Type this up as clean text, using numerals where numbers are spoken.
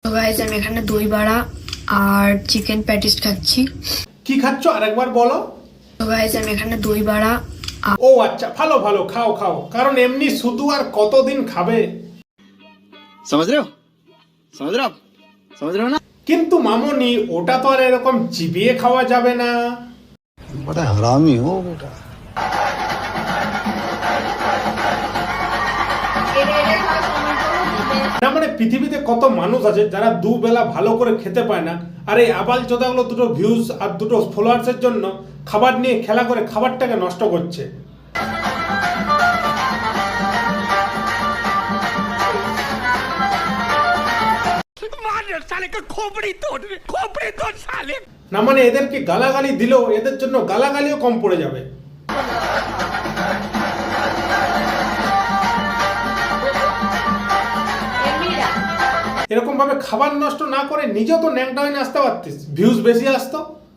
তো গাইস আমি এখানে দই বড়া আর চিকেন প্যাটিস খাচ্ছি। কি খাচ্ছ আরেকবার বলো? তো গাইস আমি এখানে দই বড়া। ও আচ্ছা, ভালো ভালো, খাও খাও, কারণ এমনি শুধু আর কতদিন খাবে। समझ रहे हो समझ रहे हो आप समझ रहे हो ना। কিন্তু মামনি, ওটা তো আর এরকম চিবিয়ে খাওয়া যাবে না। बड़ा हरामी हो बेटा। না মানে পৃথিবীতে কত মানুষ আছে যারা দুবেলা ভালো করে খেতে পায় না, আর এই আবাল চোদাগুলো দুটো ভিউজ আর দুটো ফলোয়ার্সের জন্য খাবার নিয়ে খেলা করে খাবারটাকে নষ্ট করছে। না মানে এদেরকে গালাগালি দিলেও এদের জন্য গালাগালিও কম পড়ে যাবে। এরকম ভাবে খাবার নষ্ট না করে নিজেও তো ন্যাংটা হয়ে আসতে পারতিস, ভিউজ বেশি আসতো।